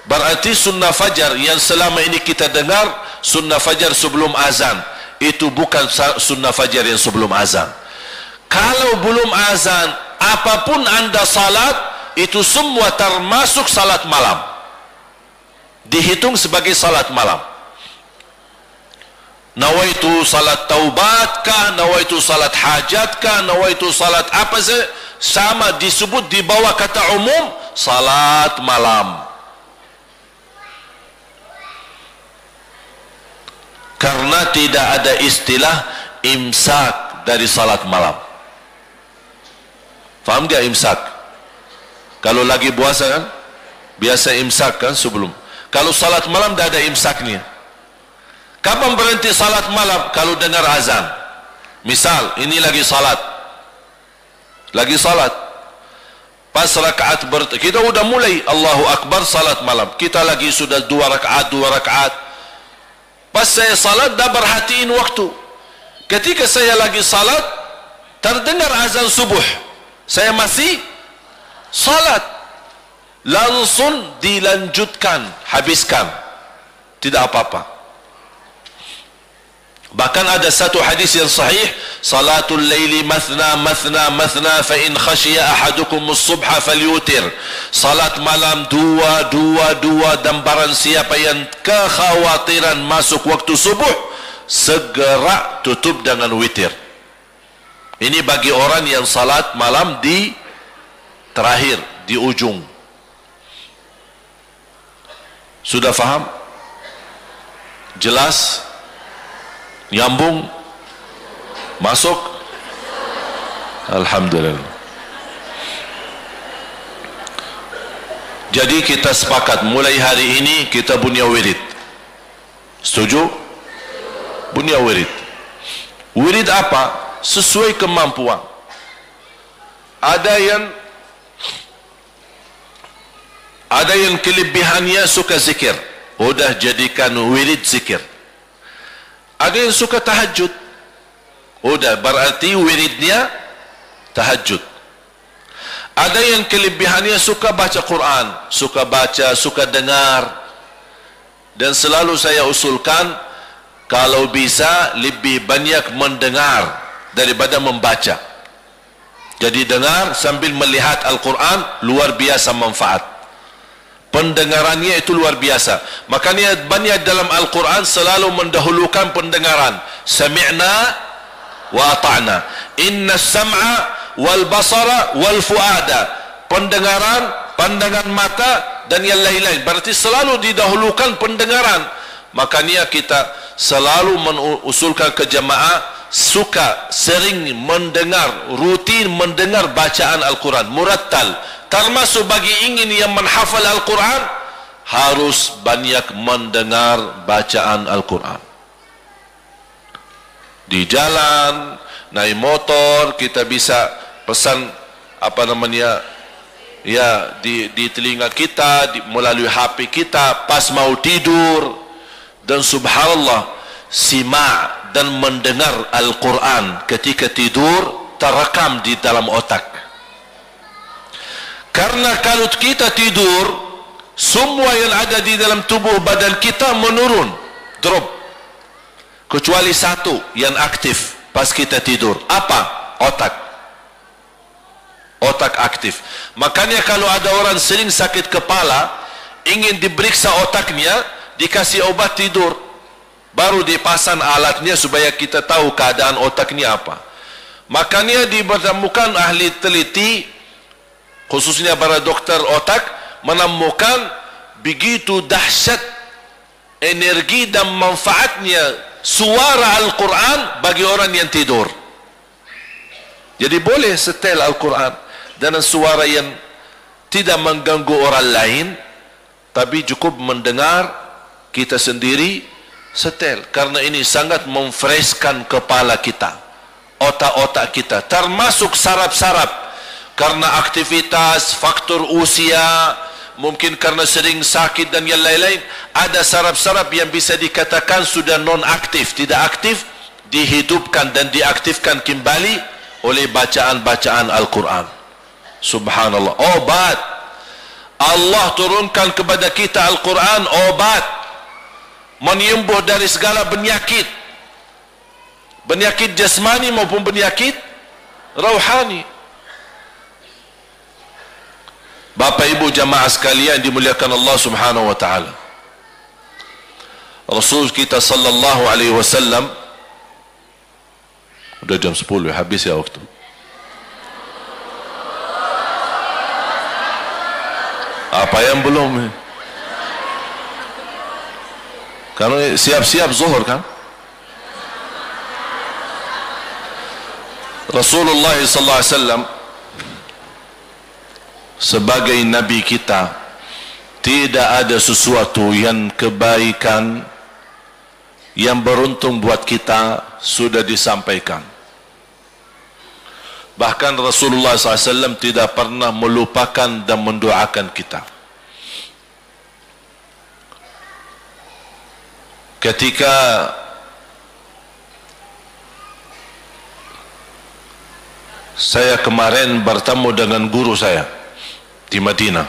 Berarti sunnah fajar yang selama ini kita dengar, sunnah fajar sebelum azan, itu bukan sunnah fajar yang sebelum azan. Kalau belum azan, apapun anda salat, itu semua termasuk salat malam, dihitung sebagai salat malam. Nawaitu salat taubat kah, nawaitu salat hajat kah, nawaitu salat apa saja, sama disebut di bawah kata umum salat malam. Karena tidak ada istilah imsak dari salat malam. Faham gak imsak? Kalau lagi puasa kan biasa imsak kan sebelum. Kalau salat malam tidak ada imsaknya. Kapan berhenti salat malam? Kalau dengar azan. Misal ini lagi salat, pas rakaat kita udah mulai Allahu Akbar salat malam, kita lagi sudah 2 rakaat. Pas saya salat dah perhatiin waktu. Ketika saya lagi salat terdengar azan subuh, saya masih salat, langsung dilanjutkan, habiskan, tidak apa-apa. Bahkan ada satu hadis yang sahih, salatul laili mathna mathna mathna fa in khashiya ahadukum as-subha falyutir. Salat malam 2 dan barang siapa yang kekhawatiran masuk waktu subuh, segera tutup dengan witir. Ini bagi orang yang salat malam di terakhir, di ujung. Sudah faham? Jelas? Nyambung? Masuk? Alhamdulillah. Jadi kita sepakat mulai hari ini kita punya wirid. Setuju? Punya wirid. Wirid apa? Sesuai kemampuan. Ada yang kelebihannya suka zikir, udah jadikan wirid zikir. Ada yang suka tahajud, udah berarti wiridnya tahajud. Ada yang kelebihannya suka baca Quran, suka baca, suka dengar. Dan selalu saya usulkan, kalau bisa lebih banyak mendengar daripada membaca. Jadi dengar sambil melihat Al-Quran, luar biasa manfaat. Pendengarannya itu luar biasa. Makanya banyak dalam Al-Quran selalu mendahulukan pendengaran. Sami'na wa ata'na. Inna sam'a wal basara wal fuada. Pendengaran, pandangan mata dan yang lain-lain. Berarti selalu didahulukan pendengaran. Makanya kita selalu mengusulkan ke jamaah, suka sering mendengar, rutin mendengar bacaan Al-Quran murattal. Termasuk bagi ingin yang menghafal Al-Quran, harus banyak mendengar bacaan Al-Quran. Di jalan, naik motor, kita bisa pesan di telinga kita, melalui HP kita, pas mau tidur. Dan subhanallah, simak dan mendengar Al-Quran ketika tidur terekam di dalam otak. Karena kalau kita tidur, semua yang ada di dalam tubuh badan kita menurun, drop. Kecuali satu yang aktif pas kita tidur. Apa? Otak. Otak aktif. Makanya kalau ada orang sering sakit kepala, ingin diperiksa otaknya, dikasih obat tidur, baru dipasang alatnya supaya kita tahu keadaan otaknya apa. Makanya ditemukan ahli teliti, khususnya para dokter otak, menemukan begitu dahsyat energi dan manfaatnya suara Al-Quran bagi orang yang tidur. Jadi boleh setel Al-Quran dengan suara yang tidak mengganggu orang lain, tapi cukup mendengar kita sendiri setel, karena ini sangat memfreshkan kepala kita, otak-otak kita, termasuk saraf-saraf, karena aktivitas, faktor usia, mungkin karena sering sakit dan yang lain-lain. Ada saraf-saraf yang bisa dikatakan sudah non-aktif, tidak aktif, dihidupkan dan diaktifkan kembali oleh bacaan-bacaan Al-Quran. Subhanallah, obat. Allah turunkan kepada kita Al-Quran, obat, menyembuh dari segala penyakit, penyakit jasmani maupun penyakit rohani. Bapak ibu jamaah sekalian dimuliakan Allah subhanahu wa ta'ala, Rasul kita sallallahu alaihi wasallam, udah jam 10 habis ya waktu. Apa yang belum? Karena siap-siap zuhur kan? Rasulullah sallallahu alaihi wasallam sebagai nabi kita, tidak ada sesuatu yang kebaikan yang beruntung buat kita sudah disampaikan. Bahkan Rasulullah SAW tidak pernah melupakan dan mendoakan kita. Ketika saya kemarin bertemu dengan guru saya di Madinah,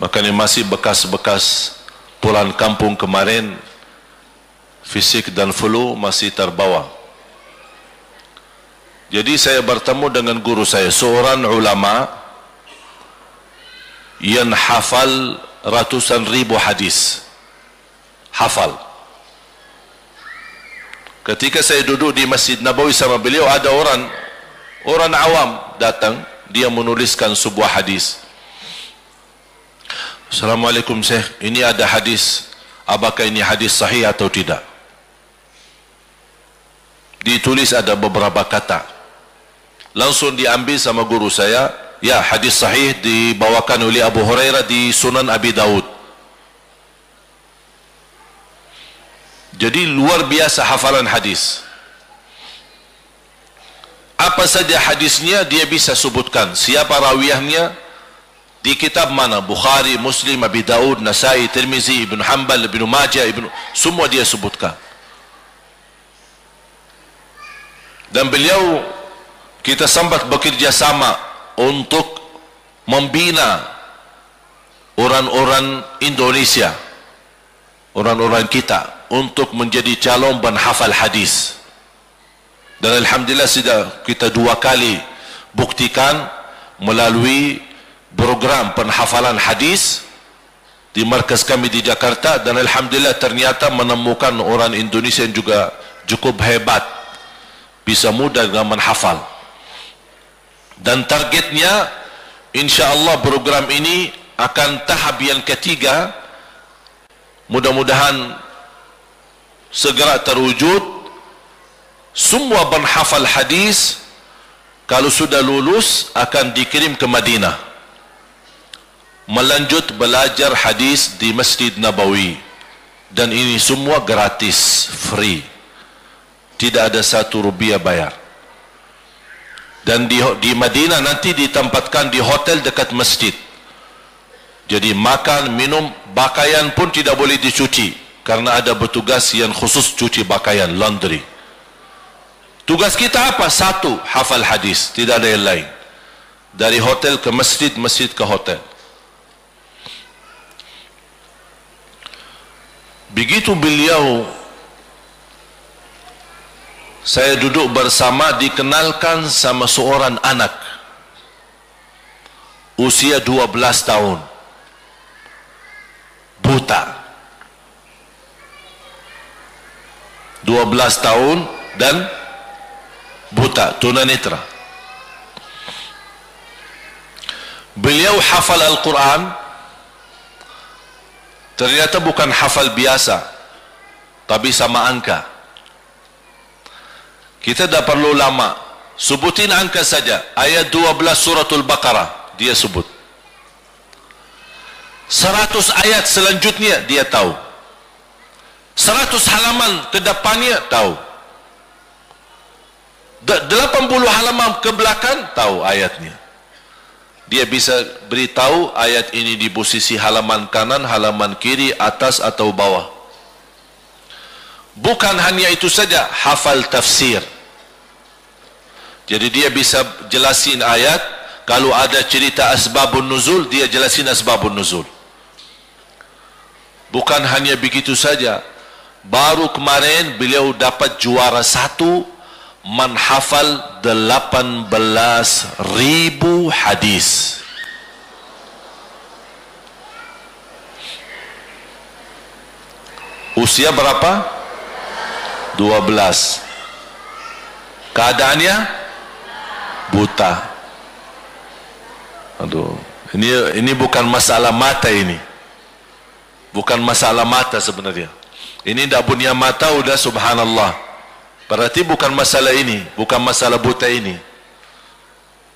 makanya masih bekas-bekas pulang kampung kemarin, fisik dan flu masih terbawa. Jadi saya bertemu dengan guru saya, seorang ulama yang hafal ratusan ribu hadis, hafal. Ketika saya duduk di Masjid Nabawi sama beliau, ada orang awam datang, dia menuliskan sebuah hadis. Assalamualaikum Syekh, ini ada hadis, apakah ini hadis sahih atau tidak? Ditulis ada beberapa kata, langsung diambil sama guru saya, ya hadis sahih, dibawakan oleh Abu Hurairah di Sunan Abi Daud. Jadi luar biasa hafalan hadis. Apa saja hadisnya dia bisa sebutkan, siapa rawiyahnya, di kitab mana, Bukhari, Muslim, Abi Daud, Nasai, Tirmizi, Ibn Hanbal, Ibn Majah, semua dia sebutkan. Dan beliau, kita sempat bekerja sama untuk membina orang-orang Indonesia, orang-orang kita, untuk menjadi calon penghafal hadis. Dan alhamdulillah sudah kita 2 kali buktikan melalui program penhafalan hadis di markas kami di Jakarta, dan alhamdulillah ternyata menemukan orang Indonesia yang juga cukup hebat, bisa mudah dengan menghafal. Dan targetnya insyaallah program ini akan tahap yang ketiga, mudah-mudahan segera terwujud. Semua penghafal hadis kalau sudah lulus akan dikirim ke Madinah melanjut belajar hadis di Masjid Nabawi, dan ini semua gratis, free, tidak ada 1 rupiah bayar. Dan di Madinah nanti ditempatkan di hotel dekat masjid, jadi makan, minum, pakaian pun tidak boleh dicuci karena ada petugas yang khusus cuci pakaian, laundry. Tugas kita apa? 1, hafal hadis, tidak ada yang lain. Dari hotel ke masjid, masjid ke hotel. Begitu beliau, saya duduk bersama, dikenalkan sama seorang anak usia 12 tahun, buta, 12 tahun dan buta, tunanetra. Beliau hafal Al-Quran, ternyata bukan hafal biasa, tapi sama angka. Kita tak perlu lama, sebutin angka saja. Ayat 12 suratul Baqarah dia sebut, 100 ayat selanjutnya dia tahu. 100 halaman ke depannya tahu, 80 halaman ke belakang tahu ayatnya. Dia bisa beritahu ayat ini di posisi halaman kanan, halaman kiri, atas atau bawah. Bukan hanya itu saja, hafal tafsir. Jadi dia bisa jelasin ayat. Kalau ada cerita asbabun nuzul, dia jelasin asbabun nuzul. Bukan hanya begitu saja, baru kemarin beliau dapat juara 1 menghafal 18.000 hadis. Usia berapa? 12. Keadaannya buta. Aduh, ini bukan masalah mata ini. Bukan masalah mata sebenarnya. Ini tidak punya mata udah subhanallah. Berarti bukan masalah ini, bukan masalah buta ini.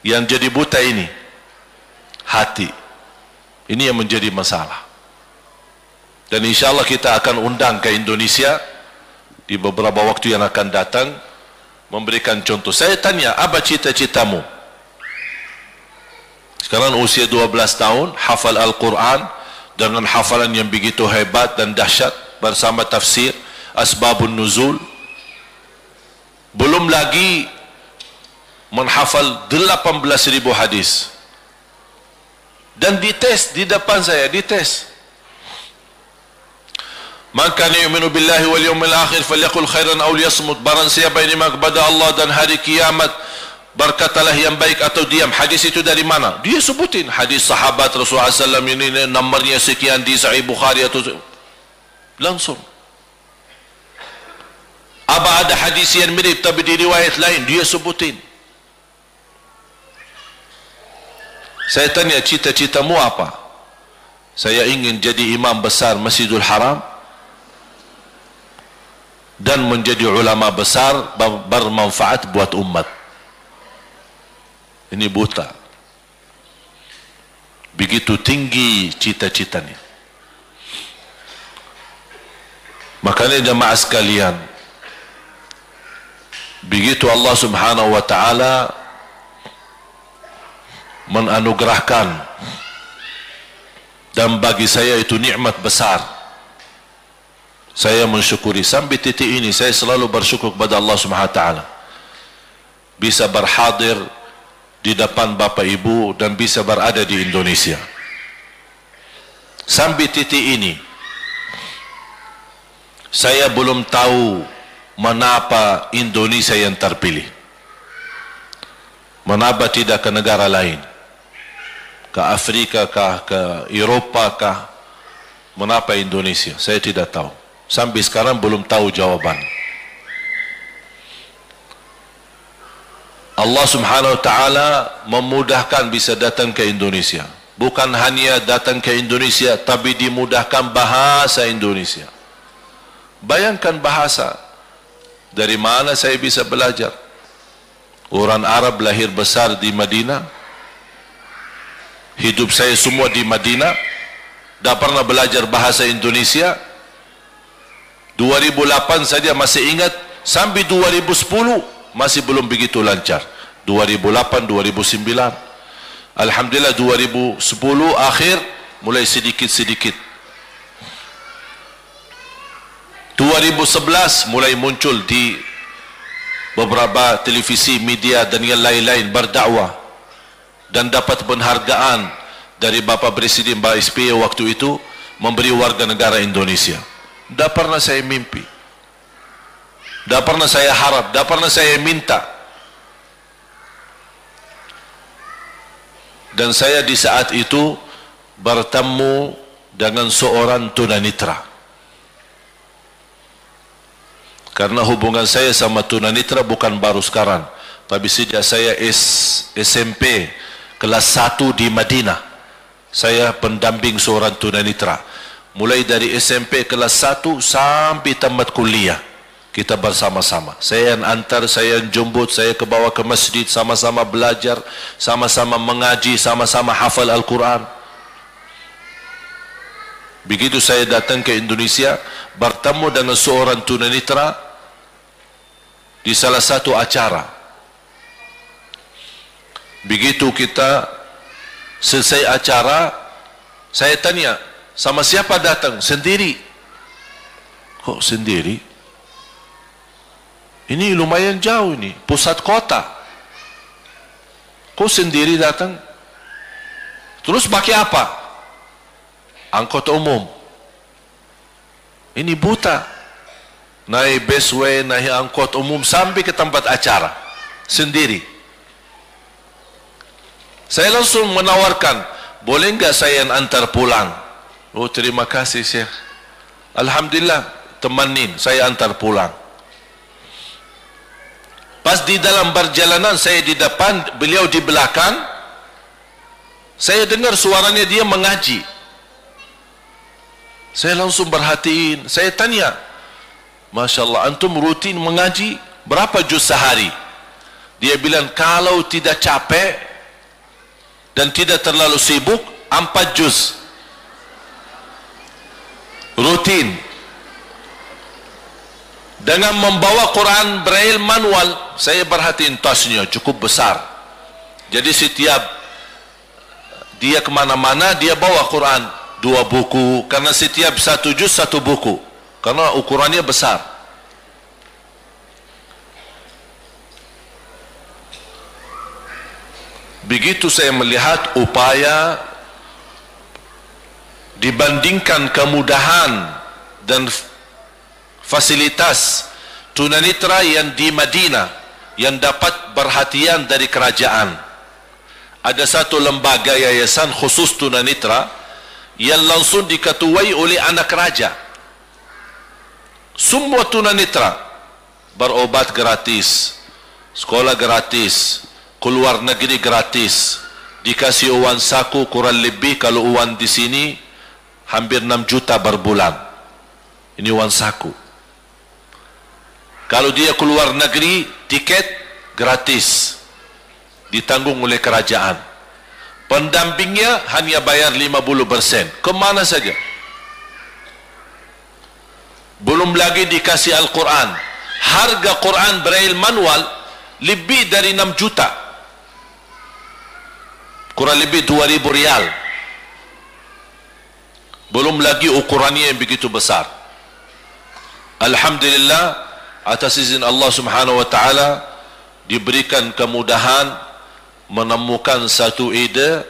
Yang jadi buta ini hati. Ini yang menjadi masalah. Dan insyaAllah kita akan undang ke Indonesia di beberapa waktu yang akan datang, memberikan contoh. Saya tanya, apa cita-citamu? Sekarang usia 12 tahun, hafal Al-Quran dengan hafalan yang begitu hebat dan dahsyat, bersama tafsir, asbabun nuzul. Belum lagi menghafal 18.000 hadis. Dan dites di depan saya, dites. Man kana yu'minu billahi wal yawmil akhir falyaqul khairan aw liyasmut. Barang siapa yang iman kepada Allah dan hari kiamat, berkatalah yang baik atau diam. Hadis itu dari mana? Dia sebutin hadis sahabat Rasulullah SAW, ini nomornya sekian di Sahih Bukhari atau langsung. Apa ada hadis yang mirip tapi di riwayat lain, dia sebutin. Saya tanya, cita-citamu apa? Saya ingin jadi imam besar Masjidul Haram dan menjadi ulama besar, bermanfaat buat umat. Ini buta. Begitu tinggi cita-citanya. Makanya jemaah sekalian, begitu Allah subhanahu wa ta'ala menanugerahkan, dan bagi saya itu nikmat besar, saya mensyukuri. Sampai titik ini saya selalu bersyukur kepada Allah subhanahu wa ta'ala, bisa berhadir di depan Bapak Ibu dan bisa berada di Indonesia. Sampai titik ini saya belum tahu mengapa Indonesia yang terpilih. Mengapa tidak ke negara lain? Ke Afrika kah? Ke Eropah kah? Mengapa Indonesia? Saya tidak tahu. Sampai sekarang belum tahu jawaban. Allah subhanahu wa ta'ala memudahkan bisa datang ke Indonesia. Bukan hanya datang ke Indonesia, tapi dimudahkan bahasa Indonesia. Bayangkan bahasa. Dari mana saya bisa belajar? Orang Arab lahir besar di Madinah, hidup saya semua di Madinah, dah pernah belajar bahasa Indonesia. 2008 saja masih ingat, sampai 2010 masih belum begitu lancar. 2008, 2009, alhamdulillah 2010 akhir mulai sedikit-sedikit. 2011 mulai muncul di beberapa televisi, media dan yang lain-lain berdakwah, dan dapat penghargaan dari Bapak Presiden Pak SBY waktu itu, memberi warga negara Indonesia. Tidak pernah saya mimpi, tidak pernah saya harap, tidak pernah saya minta. Dan saya di saat itu bertemu dengan seorang tunanetra. Karena hubungan saya sama tunanetra bukan baru sekarang, tapi sejak saya SMP kelas 1 di Madinah, saya pendamping seorang tunanetra. Mulai dari SMP kelas 1 sampai tamat kuliah, kita bersama-sama. Saya yang antar, saya yang jemput, saya ke bawah ke masjid, sama-sama belajar, sama-sama mengaji, sama-sama hafal Al-Quran. Begitu saya datang ke Indonesia, bertemu dengan seorang tunanetra di salah satu acara. Begitu kita selesai acara, saya tanya, sama siapa datang? Sendiri. Kok sendiri? Ini lumayan jauh ini, pusat kota. Kok sendiri datang? Terus pakai apa? Angkot umum. Ini buta. Naik busway, naik angkot umum sampai ke tempat acara. Sendiri. Saya langsung menawarkan, boleh enggak saya antar pulang? Oh, terima kasih Syekh. Alhamdulillah, temanin, saya antar pulang. Pas di dalam perjalanan, saya di depan, beliau di belakang. Saya dengar suaranya dia mengaji. Saya langsung perhatiin. Saya tanya, Masya Allah, antum rutin mengaji berapa juz sehari? Dia bilang, kalau tidak capek dan tidak terlalu sibuk, 4 juz rutin. Dengan membawa Quran Braille manual, saya perhatiin tasnya cukup besar. Jadi setiap dia kemana-mana, dia bawa Quran 2 buku, karena setiap 1 juz 1 buku, karena ukurannya besar. Begitu saya melihat upaya dibandingkan kemudahan dan fasilitas tunanetra yang di Madinah yang dapat perhatian dari kerajaan. Ada satu lembaga yayasan khusus tunanetra yang langsung diketuai oleh anak raja. Semua tunanetra berobat gratis, sekolah gratis, keluar negeri gratis, dikasih uang saku kurang lebih, kalau uang di sini hampir 6 juta berbulan. Ini uang saku. Kalau dia keluar negeri, tiket gratis, ditanggung oleh kerajaan. Pendampingnya hanya bayar 50%. Kemana saja. Belum lagi dikasih Al-Quran. Harga Quran Braille manual lebih dari 6 juta. Kurang lebih 2.000 rial. Belum lagi ukurannya yang begitu besar. Alhamdulillah, atas izin Allah Subhanahu wa taala diberikan kemudahan menemukan satu ide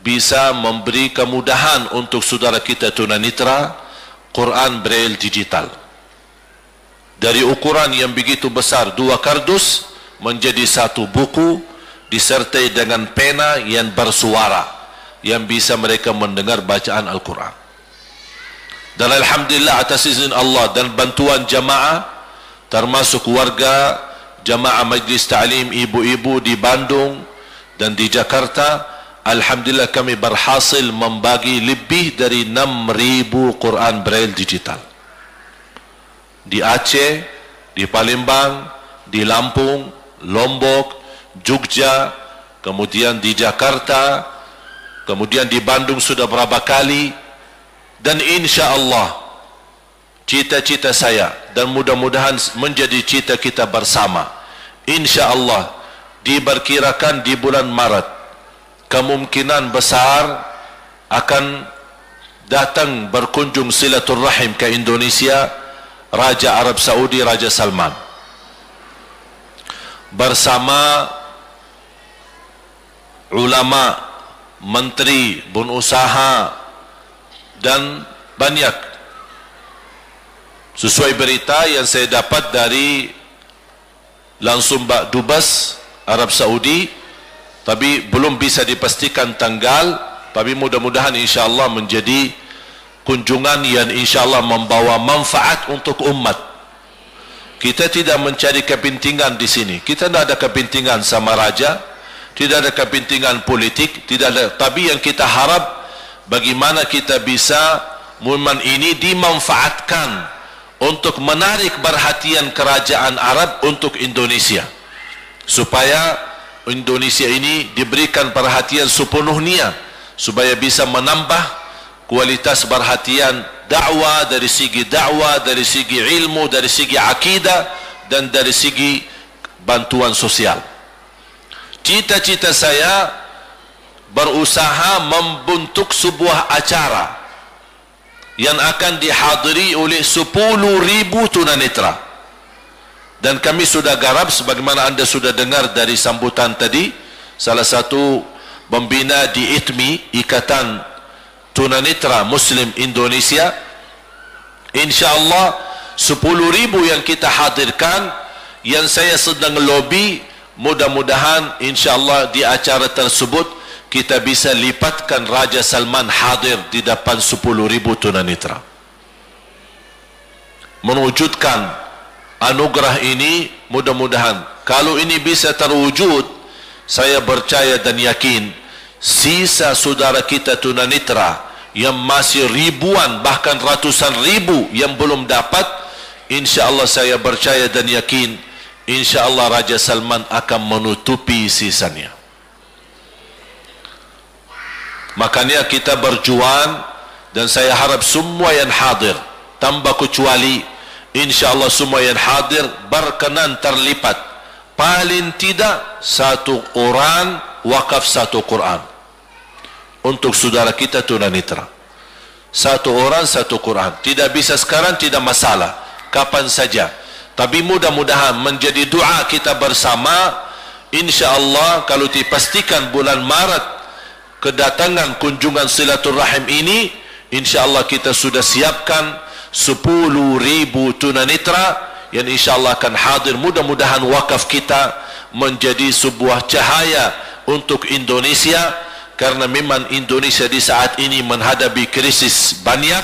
bisa memberi kemudahan untuk saudara kita tunanetra, Quran Braille digital. Dari ukuran yang begitu besar, 2 kardus menjadi 1 buku, disertai dengan pena yang bersuara, yang bisa mereka mendengar bacaan Al-Quran. Dan alhamdulillah atas izin Allah dan bantuan jamaah, termasuk warga jamaah majlis ta'lim ibu-ibu di Bandung dan di Jakarta, alhamdulillah kami berhasil membagi lebih dari 6.000 Quran Braille digital. Di Aceh, di Palembang, di Lampung, Lombok, Jogja, kemudian di Jakarta, kemudian di Bandung sudah berapa kali. Dan insya Allah cita-cita saya dan mudah-mudahan menjadi cita kita bersama, insya Allah diperkirakan di bulan Maret kemungkinan besar akan datang berkunjung silaturrahim ke Indonesia Raja Arab Saudi, Raja Salman, bersama ulama, menteri, berusaha dan banyak. Sesuai berita yang saya dapat dari langsung Mbak Dubes Arab Saudi, tapi belum bisa dipastikan tanggal, tapi mudah-mudahan insya-Allah menjadi kunjungan yang insya-Allah membawa manfaat untuk umat. Kita tidak mencari kepentingan di sini. Kita tidak ada kepentingan sama raja, tidak ada kepentingan politik, tidak ada. Tapi yang kita harap, bagaimana kita bisa momen ini dimanfaatkan untuk menarik perhatian kerajaan Arab untuk Indonesia, supaya Indonesia ini diberikan perhatian sepenuhnya, supaya bisa menambah kualitas perhatian dakwah, dari segi dakwah, dari segi ilmu, dari segi akidah, dan dari segi bantuan sosial. Cita-cita saya berusaha membentuk sebuah acara yang akan dihadiri oleh 10.000 tunanetra, dan kami sudah garap sebagaimana anda sudah dengar dari sambutan tadi. Salah satu pembina di ITMI, Ikatan Tunanetra Muslim Indonesia, insyaallah 10.000 yang kita hadirkan, yang saya sedang lobby, mudah-mudahan insyaallah di acara tersebut kita bisa lipatkan Raja Salman hadir di depan 10.000 tunanetra. Mewujudkan anugerah ini, mudah-mudahan kalau ini bisa terwujud, saya percaya dan yakin sisa saudara kita tunanetra yang masih ribuan bahkan ratusan ribu yang belum dapat, insyaallah saya percaya dan yakin insyaallah Raja Salman akan menutupi sisanya. Makanya kita berjuang, dan saya harap semua yang hadir tanpa kecuali insyaallah semua yang hadir berkenan terlipat paling tidak 1 orang wakaf 1 Quran untuk saudara kita tunanetra. 1 orang 1 Quran. Tidak bisa sekarang, tidak masalah, kapan saja, tapi mudah-mudahan menjadi doa kita bersama. InsyaAllah kalau dipastikan bulan Maret kedatangan kunjungan silaturahim ini, InsyaAllah kita sudah siapkan 10.000 tunanetra yang InsyaAllah akan hadir. Mudah-mudahan wakaf kita menjadi sebuah cahaya untuk Indonesia, karena memang Indonesia di saat ini menghadapi krisis banyak,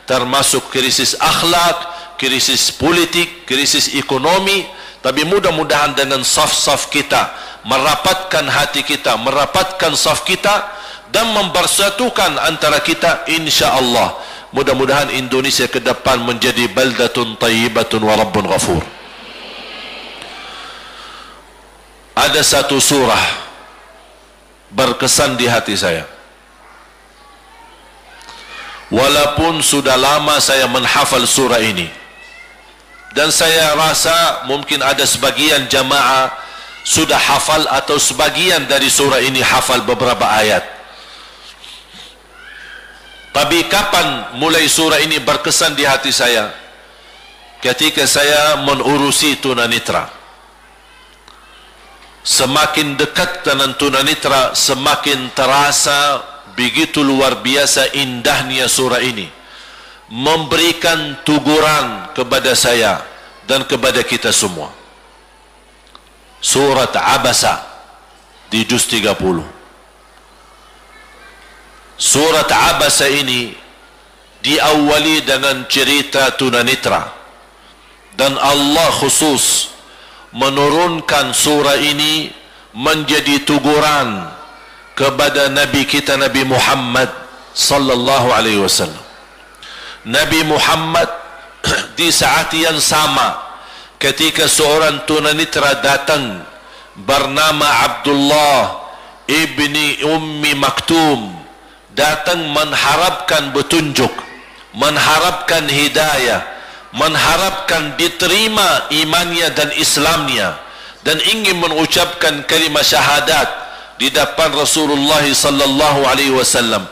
termasuk krisis akhlak, krisis politik, krisis ekonomi. Tapi mudah-mudahan dengan saf-saf kita, merapatkan hati kita, merapatkan saf kita, dan mempersatukan antara kita, insya-Allah mudah-mudahan Indonesia ke depan menjadi baldatun tayyibatun wa rabbun ghafur. Ada satu surah berkesan di hati saya, walaupun sudah lama saya menghafal surah ini, dan saya rasa mungkin ada sebagian jamaah sudah hafal atau sebagian dari surah ini hafal beberapa ayat. Tapi kapan mulai surah ini berkesan di hati saya? Ketika saya menurusi tunanetra. Semakin dekat dengan tunanetra, semakin terasa begitu luar biasa indahnya surah ini, memberikan teguran kepada saya dan kepada kita semua. Surat Abasa di juz 30. Surat Abasa ini diawali dengan cerita tunanetra, dan Allah khusus menurunkan surah ini menjadi teguran kepada Nabi kita, Nabi Muhammad sallallahu alaihi wasallam. Nabi Muhammad di saat yang sama ketika seorang tunanetra datang bernama Abdullah ibni Ummi Maktum, datang mengharapkan petunjuk, mengharapkan hidayah, mengharapkan diterima imannya dan Islamnya, dan ingin mengucapkan kalimat syahadat di depan Rasulullah sallallahu alaihi wasallam.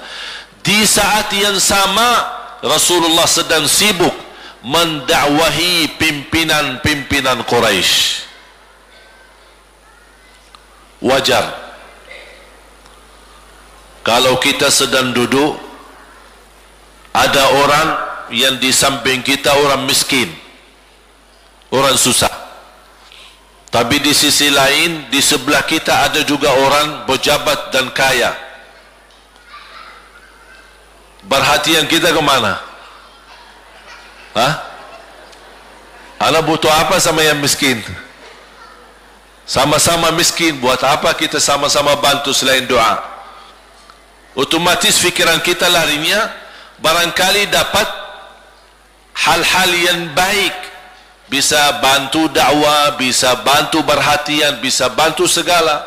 Di saat yang sama Rasulullah sedang sibuk mendakwahi pimpinan-pimpinan Quraisy. Wajar kalau kita sedang duduk, ada orang yang di samping kita orang miskin, orang susah, tapi di sisi lain di sebelah kita ada juga orang pejabat dan kaya. Perhatian kita kemana? Ana butuh apa sama yang miskin? Sama-sama miskin, buat apa kita sama-sama bantu selain doa? Otomatis fikiran kita larinya barangkali dapat hal-hal yang baik, bisa bantu dakwah, bisa bantu perhatian, bisa bantu segala.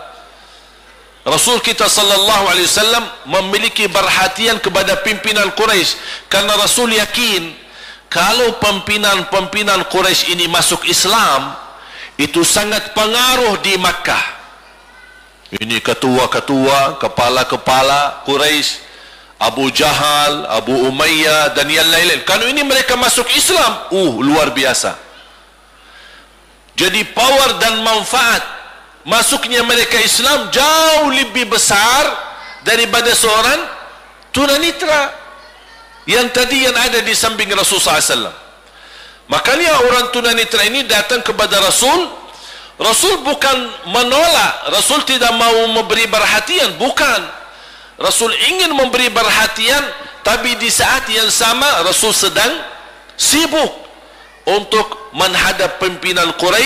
Rasul kita sallallahu alaihi wasallam memiliki perhatian kepada pimpinan Quraisy, karena Rasul yakin kalau pimpinan Quraisy ini masuk Islam, itu sangat pengaruh di Makkah. Ini ketua-ketua, kepala-kepala Quraisy, Abu Jahal, Abu Umayyah dan yang lain-lain. Kalau ini mereka masuk Islam, luar biasa. Jadi power dan manfaat masuknya mereka Islam jauh lebih besar daripada seorang tunanetra yang tadi yang ada di samping Rasulullah SAW. Makanya orang tunanetra ini datang kepada Rasul. Rasul bukan menolak, Rasul tidak mau memberi perhatian, bukan. Rasul ingin memberi perhatian, tapi di saat yang sama Rasul sedang sibuk untuk menghadap pimpinan Quraisy